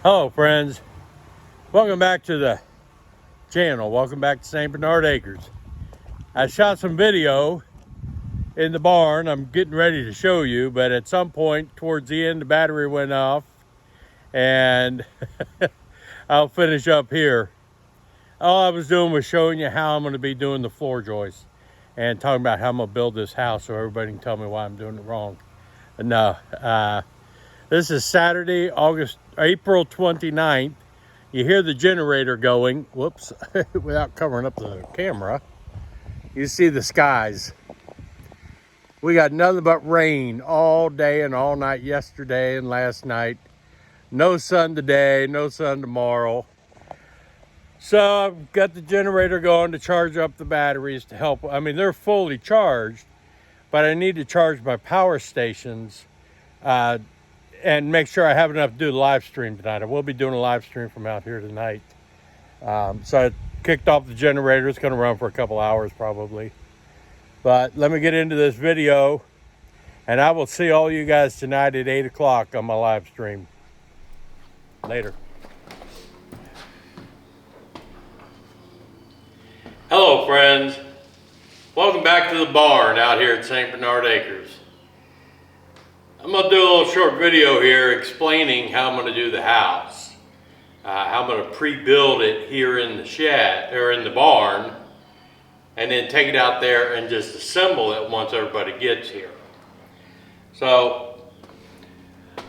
Hello friends, welcome back to the channel. Welcome back to St. Bernard Acres. I shot some video in the barn. I'm getting ready to show you, but at some point towards the end the battery went off and I'll finish up here. All I was doing was showing you how I'm going to be doing the floor joists and talking about how I'm going to build this house so everybody can tell me why I'm doing it wrong. No, this is Saturday, April 29th. You hear the generator going, whoops, without covering up the camera. You see the skies. We got nothing but rain all day and all night yesterday and last night. No sun today, no sun tomorrow. So I've got the generator going to charge up the batteries to help. I mean, they're fully charged, but I need to charge my power stations and make sure I have enough to do the live stream tonight. I will be doing a live stream from out here tonight. So I kicked off the generator. It's going to run for a couple hours probably. But let me get into this video, and I will see all you guys tonight at 8 o'clock on my live stream. Later. Hello friends. Welcome back to the barn out here at St. Bernard Acres. I'm going to do a little short video here explaining how I'm going to do the house. How I'm going to pre-build it here in the shed, or in the barn, and then take it out there and just assemble it once everybody gets here. So,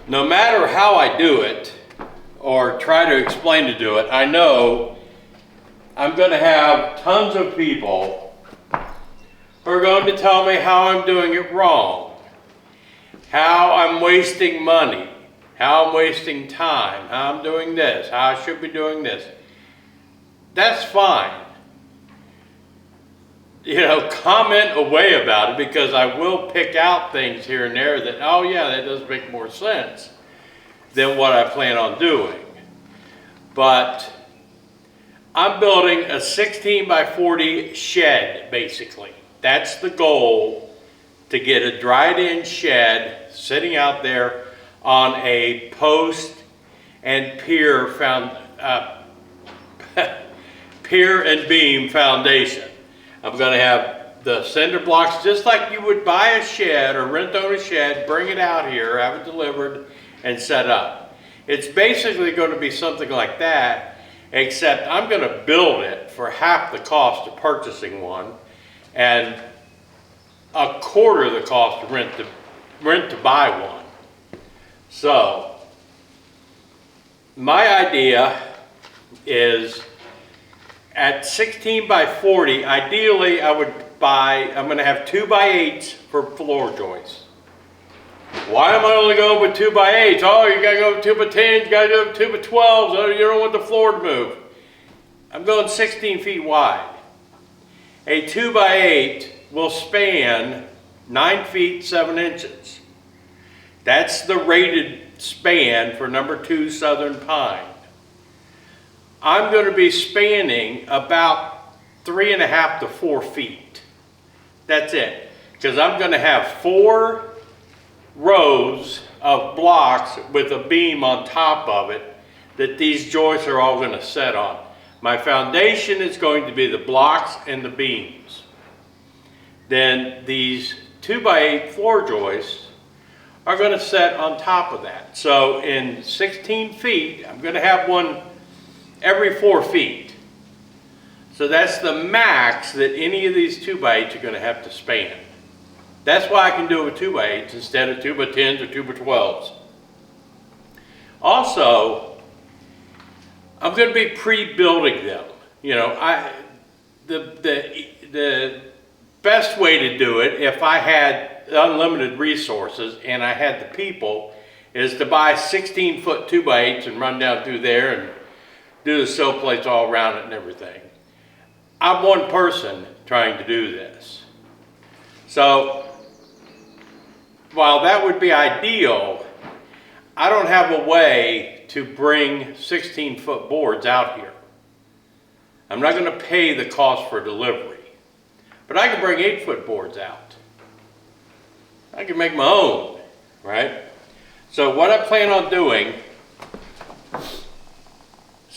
no matter how I do it, or try to explain to do it, I know I'm going to have tons of people who are going to tell me how I'm doing it wrong. How I'm wasting money, how I'm wasting time, how I'm doing this, how I should be doing this. That's fine. You know, comment away about it, because I will pick out things here and there that, oh yeah, that does make more sense than what I plan on doing. But I'm building a 16 by 40 shed, basically. That's the goal, to get a dried-in shed sitting out there on a post and pier and beam foundation. I'm going to have the cinder blocks just like you would buy a shed or rent on a shed, bring it out here, have it delivered, and set up. It's basically going to be something like that, except I'm going to build it for half the cost of purchasing one and a quarter of the cost to rent to buy one. So my idea is at 16 by 40, ideally I'm going to have 2 by 8s for floor joists. Why am I only going with 2 by 8s? Oh, you gotta go with 2 by 10s, you gotta go with 2 by 12s, oh, you don't want the floor to move. I'm going 16 feet wide. A 2 by 8 will span 9 feet 7 inches. That's the rated span for number 2 Southern Pine. I'm going to be spanning about 3.5 to 4 feet. That's it. Because I'm going to have 4 rows of blocks with a beam on top of it that these joists are all going to set on. My foundation is going to be the blocks and the beams. Then these 2 by 8 floor joists are going to set on top of that. So in 16 feet, I'm going to have one every 4 feet. So that's the max that any of these 2 by 8s are going to have to span. That's why I can do it with 2 by 8s instead of 2 by 10s or 2 by 12s. Also, I'm going to be pre-building them. You know, the best way to do it, if I had unlimited resources and I had the people, is to buy 16-foot 2 by 8s and run down through there and do the sill plates all around it and everything. I'm one person trying to do this. So while that would be ideal, I don't have a way to bring 16-foot boards out here. I'm not going to pay the cost for delivery, but I can bring 8-foot boards out. I can make my own, right? So what I plan on doing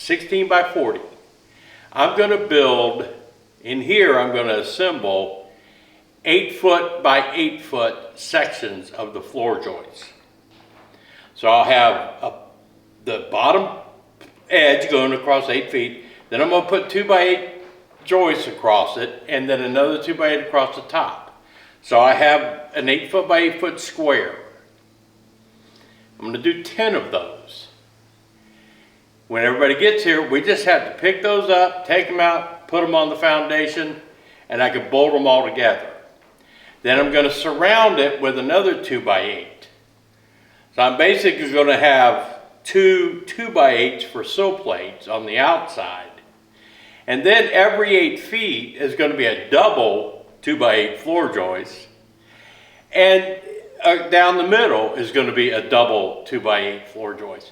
16 by 40. I'm going to build, in here I'm going to assemble 8-foot by 8-foot sections of the floor joists. So I'll have the bottom edge going across 8 feet. Then I'm going to put 2 by 8 joists across it, and then another 2 by 8 across the top. So I have an 8-foot by 8-foot square. I'm going to do 10 of those. When everybody gets here, we just have to pick those up, take them out, put them on the foundation, and I can bolt them all together. Then I'm going to surround it with another 2 by 8. So I'm basically going to have two 2 by 8s for sill plates on the outside. And then every 8 feet is going to be a double 2 by 8 floor joist. And down the middle is going to be a double 2 by 8 floor joist.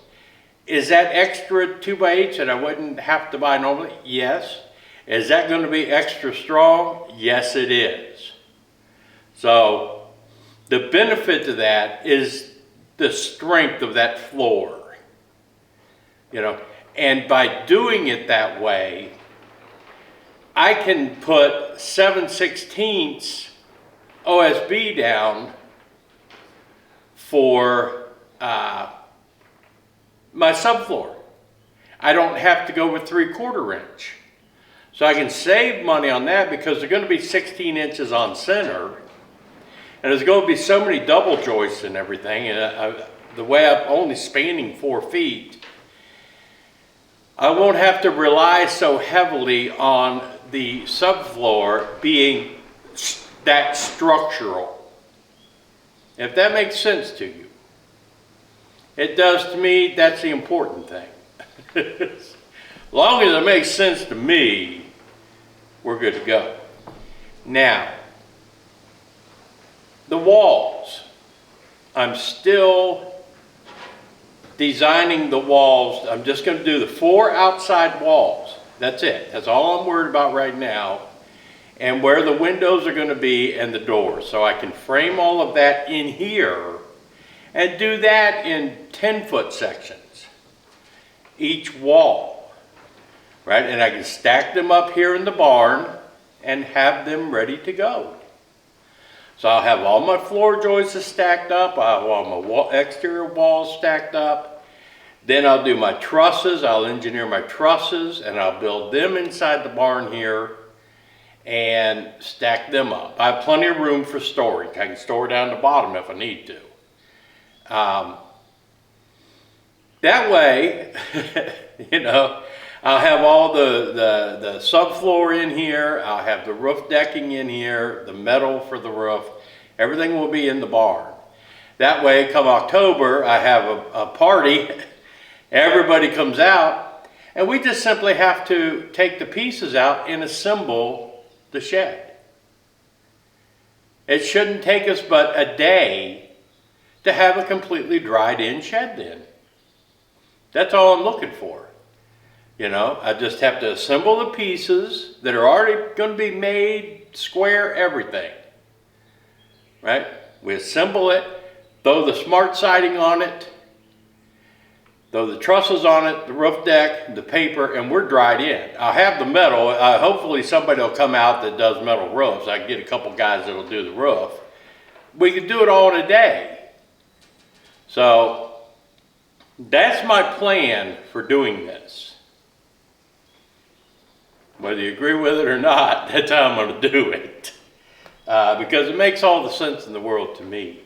Is that extra 2 by 8s that I wouldn't have to buy normally? Yes. Is that going to be extra strong? Yes, it is. So the benefit to that is the strength of that floor. You know, and by doing it that way, I can put 7/16 OSB down for my subfloor. I don't have to go with 3/4 inch. So I can save money on that because they're going to be 16 inches on center. And there's going to be so many double joists and everything. And the way I'm only spanning 4 feet, I won't have to rely so heavily on the subfloor being that structural. If that makes sense to you. It does to me. That's the important thing. As long as it makes sense to me, we're good to go. Now, the walls. I'm still designing the walls. I'm just going to do the 4 outside walls. That's it. That's all I'm worried about right now. And where the windows are going to be and the doors. So I can frame all of that in here and do that in 10-foot sections, each wall, right? And I can stack them up here in the barn and have them ready to go. So I'll have all my floor joists stacked up. I'll have all my exterior walls stacked up. Then I'll do my trusses. I'll engineer my trusses and I'll build them inside the barn here and stack them up. I have plenty of room for storage. I can store down the bottom if I need to. That way, you know, I'll have all the subfloor in here. I'll have the roof decking in here, the metal for the roof. Everything will be in the barn. That way, come October, I have a party. Everybody comes out, and we just simply have to take the pieces out and assemble the shed. It shouldn't take us but a day to have a completely dried in shed then. That's all I'm looking for. You know, I just have to assemble the pieces that are already going to be made, square, everything. Right? We assemble it, throw the smart siding on it, throw the trusses on it, the roof deck, the paper, and we're dried in. I'll have the metal. Hopefully somebody will come out that does metal roofs. I can get a couple guys that'll do the roof. We can do it all in a day. So that's my plan for doing this. Whether you agree with it or not, that's how I'm going to do it. Because it makes all the sense in the world to me.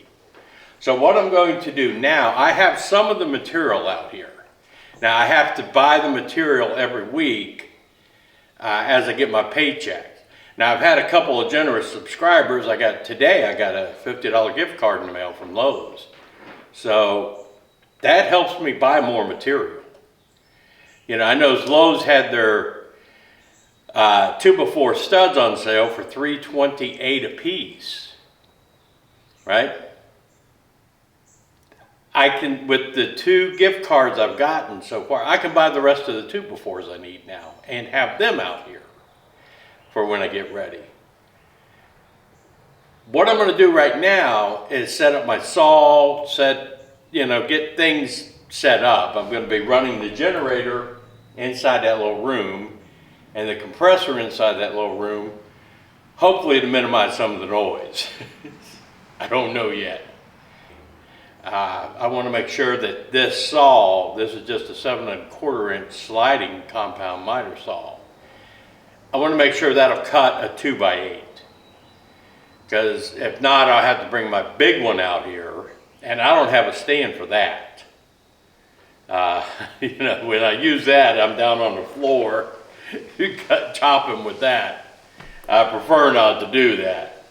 So what I'm going to do now, I have some of the material out here. Now I have to buy the material every week as I get my paycheck. Now I've had a couple of generous subscribers. Today I got a $50 gift card in the mail from Lowe's. So that helps me buy more material. You know, I know Lowe's had their 2x4 studs on sale for $3.28 a piece, right? I can, with the 2 gift cards I've gotten so far, I can buy the rest of the 2x4s I need now and have them out here for when I get ready. What I'm going to do right now is set up my saw, get things set up. I'm going to be running the generator inside that little room and the compressor inside that little room, hopefully to minimize some of the noise. I don't know yet. I want to make sure that this saw, this is just a 7¼ inch sliding compound miter saw. I want to make sure that'll cut a 2x8. Because if not, I'll have to bring my big one out here, and I don't have a stand for that. You know, when I use that, I'm down on the floor chopping with that. I prefer not to do that.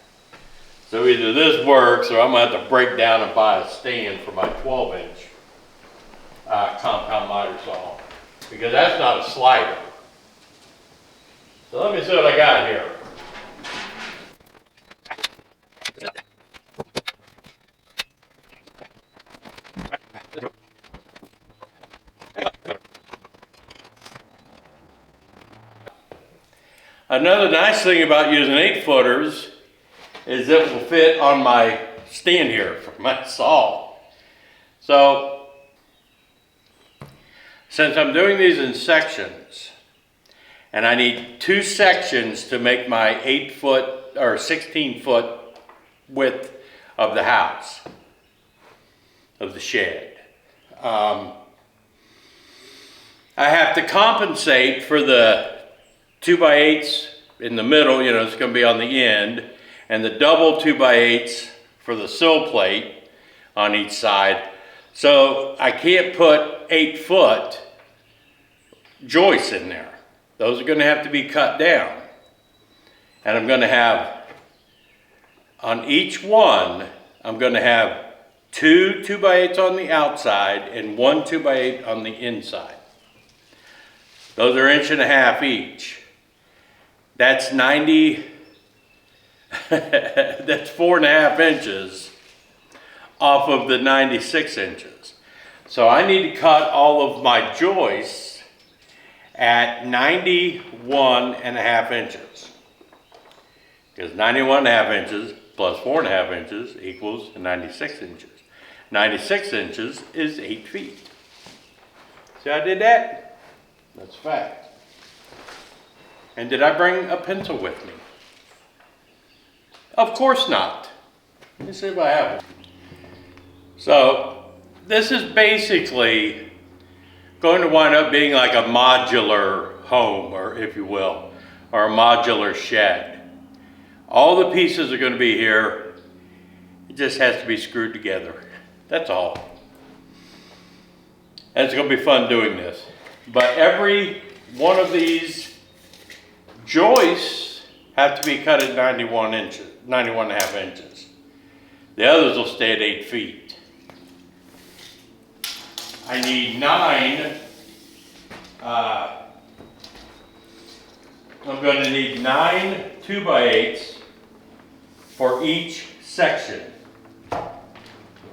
So either this works, or I'm going to have to break down and buy a stand for my 12-inch compound miter saw, because that's not a slider. So let me see what I got here. Another nice thing about using 8-footers is it will fit on my stand here for my saw. So, since I'm doing these in sections, and I need 2 sections to make my 8-foot or 16-foot width of the house, of the shed, I have to compensate for the 2x8s in the middle, you know, it's going to be on the end, and the double 2x8s for the sill plate on each side. So I can't put 8-foot joists in there. Those are going to have to be cut down. And I'm going to have, on each one, I'm going to have 2 2x8s on the outside and 1 2x8 on the inside. Those are 1.5 inches each. That's 90, that's 4.5 inches off of the 96 inches. So I need to cut all of my joists at 91.5 inches. Because 91.5 inches plus 4.5 inches equals 96 inches. 96 inches is 8 feet. See how I did that? That's a fact. And did I bring a pencil with me? Of course not. Let me see if I have one. So, this is basically going to wind up being like a modular home, or if you will, or a modular shed. All the pieces are going to be here. It just has to be screwed together. That's all. And it's going to be fun doing this. But every one of these joists have to be cut at 91.5 inches. The others will stay at 8 feet. I need 9. I'm going to need 9 2x8s for each section. So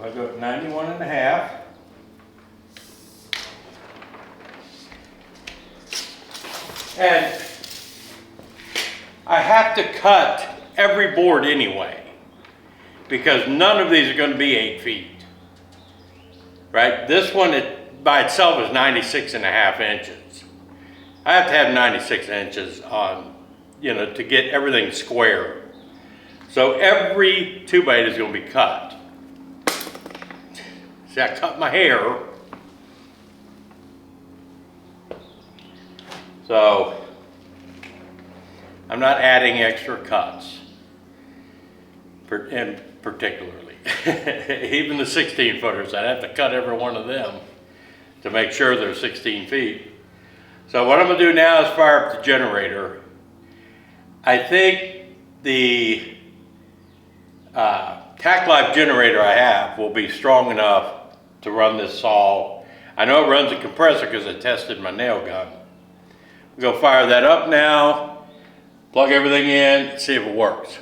I go 91.5. And I have to cut every board anyway, because none of these are going to be 8 feet. Right? This one by itself is 96.5 inches. I have to have 96 inches on, you know, to get everything square. So every 2x8 is going to be cut. See, I cut my hair. So I'm not adding extra cuts, particularly. Even the 16-footers, I'd have to cut every one of them to make sure they're 16 feet. So what I'm going to do now is fire up the generator. I think the tack life generator I have will be strong enough to run this saw. I know it runs a compressor because I tested my nail gun. We'll go fire that up now, plug everything in, see if it works.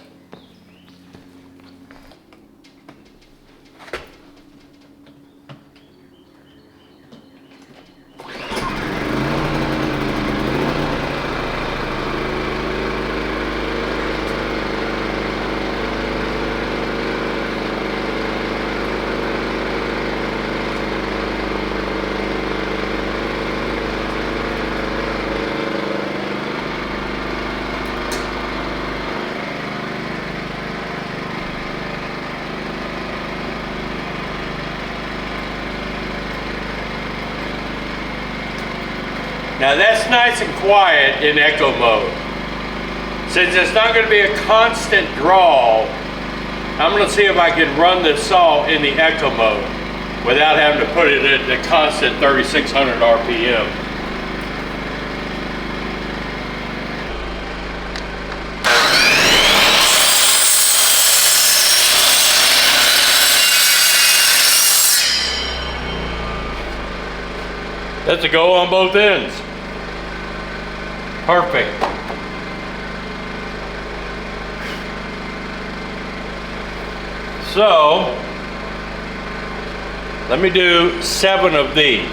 Now that's nice and quiet in echo mode. Since it's not going to be a constant draw, I'm going to see if I can run this saw in the echo mode without having to put it at the constant 3600 RPM. That's a go on both ends. Perfect. So, let me do 7 of these.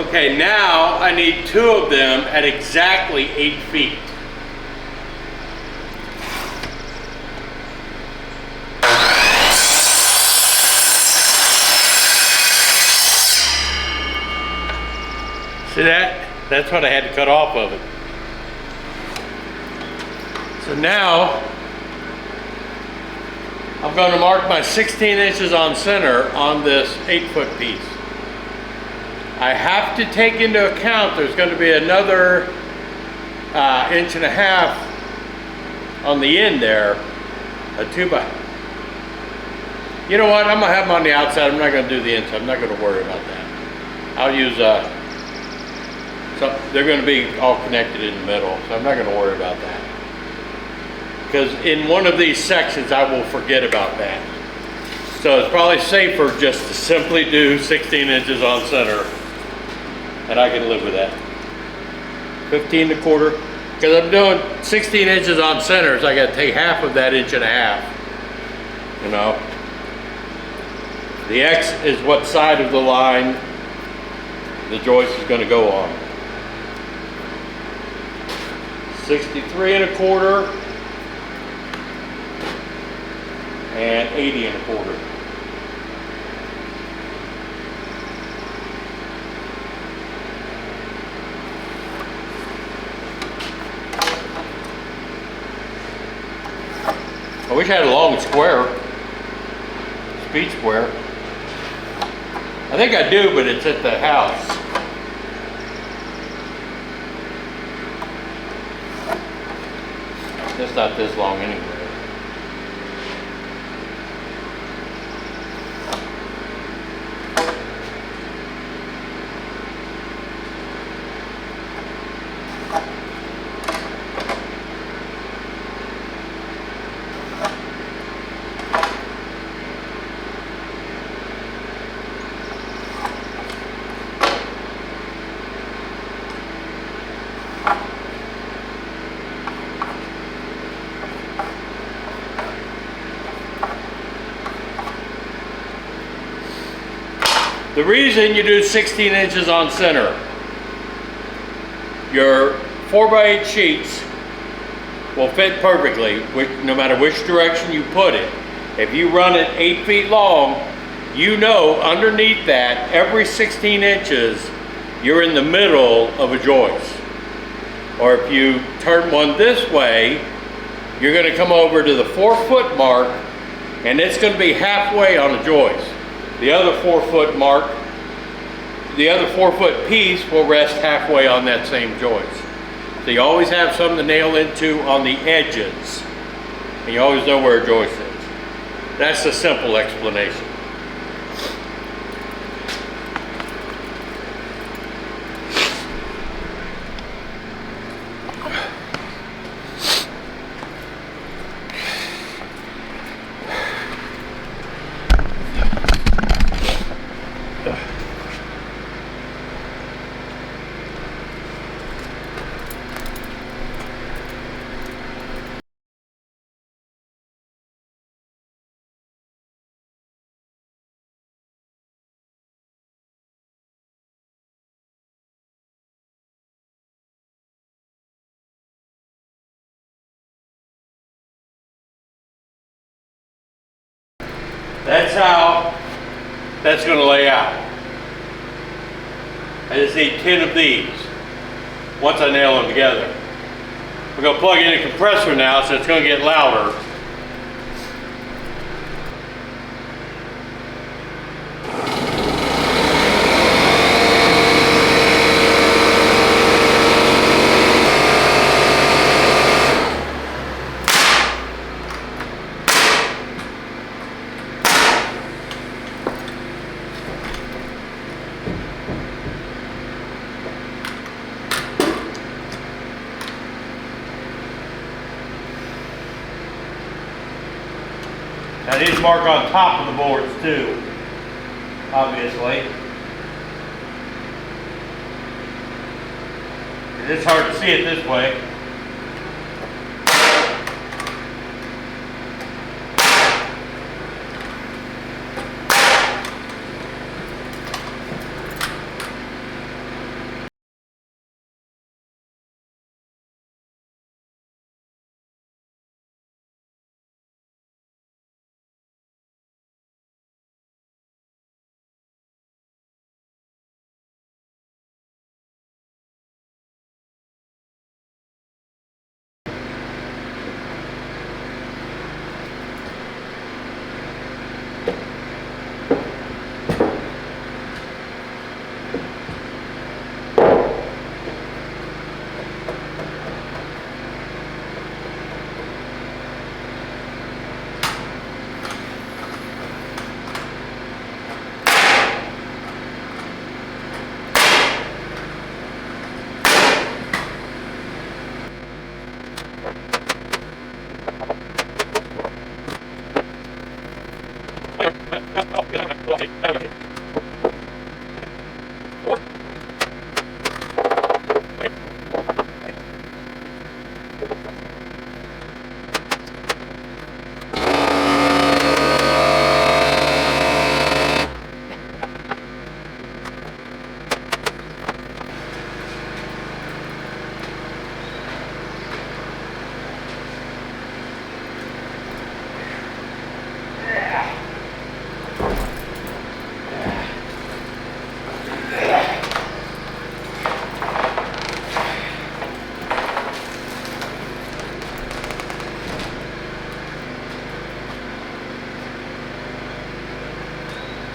Okay, now I need 2 of them at exactly 8 feet. See that? That's what I had to cut off of it. So now I'm going to mark my 16 inches on center on this 8-foot piece. I have to take into account there's going to be another 1.5 inches on the end there, a 2x. You know what? I'm going to have them on the outside. I'm not going to do the inside. I'm not going to worry about that. I'll use they're going to be all connected in the middle, so I'm not going to worry about that. Because in one of these sections, I will forget about that. So it's probably safer just to simply do 16 inches on center. And I can live with that. 15 1/4. Because I'm doing 16 inches on center, so I got to take half of that 1.5 inches. You know. The X is what side of the line the joist is going to go on. 63 1/4 and 80 1/4. I wish I had a long square, speed square. I think I do, but it's at the house. It's not this long anyway. The reason you do 16 inches on center, your 4x8 sheets will fit perfectly no matter which direction you put it. If you run it 8 feet long, you know underneath that, every 16 inches, you're in the middle of a joist. Or if you turn one this way, you're going to come over to the 4-foot mark, and it's going to be halfway on a joist. The other 4-foot mark, the other 4-foot piece will rest halfway on that same joist. So you always have something to nail into on the edges, and you always know where a joist is. That's the simple explanation. That's how that's going to lay out. I just need 10 of these once I nail them together. We're going to plug in a compressor now, so it's going to get louder. Now these mark on top of the boards too, obviously. It's hard to see it this way.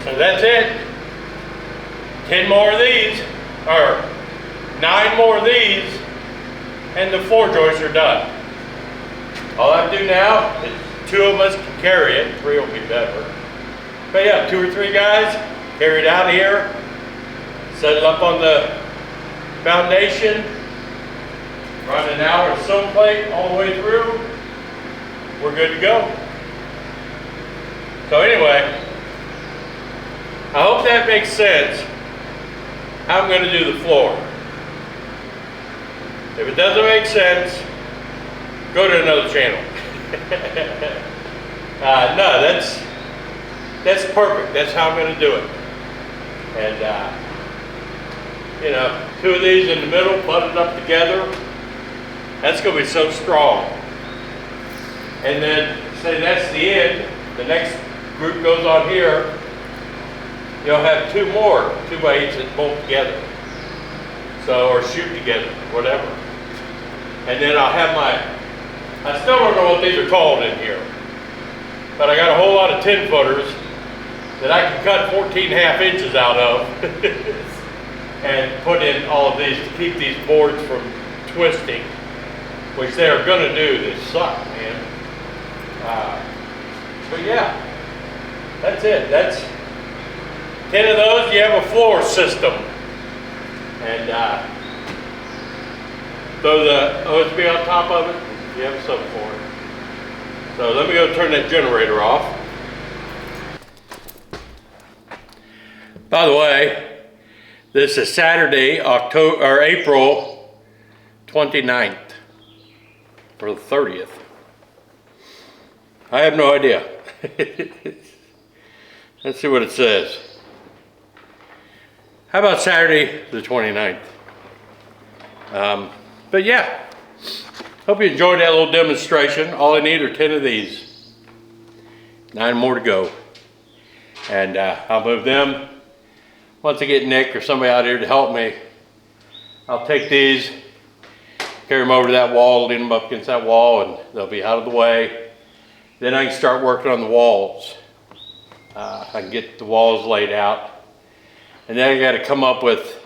So that's it. 10 more of these, or 9 more of these, and the 4 joists are done. All I have to do now is 2 of us can carry it, 3 will be better. But yeah, 2 or 3 guys, carry it out here, set it up on the foundation, run an hour sew plate all the way through, we're good to go. So anyway, I hope that makes sense how I'm going to do the floor. If it doesn't make sense, go to another channel. No, that's perfect. That's how I'm going to do it. And you know, 2 of these in the middle, buttoned up together. That's going to be so strong. And then say that's the end. The next group goes on here. You'll have 2 more 2x8s that bolt together. So, or shoot together, whatever. And then I'll have I still don't know what these are called in here. But I got a whole lot of 10-footers that I can cut 14.5 inches out of and put in all of these to keep these boards from twisting, which they are going to do. They suck, man. But yeah, that's it. That's 10 of those. You have a floor system, and throw the OSB on top of it. You have something for it. So let me go turn that generator off. By the way, this is Saturday, April 29th, or the 30th. I have no idea. Let's see what it says. How about Saturday the 29th? But yeah, hope you enjoyed that little demonstration. All I need are 10 of these. 9 more to go. And I'll move them. Once I get Nick or somebody out here to help me, I'll take these, carry them over to that wall, lean them up against that wall, and they'll be out of the way. Then I can start working on the walls. I can get the walls laid out. And then I got to come up with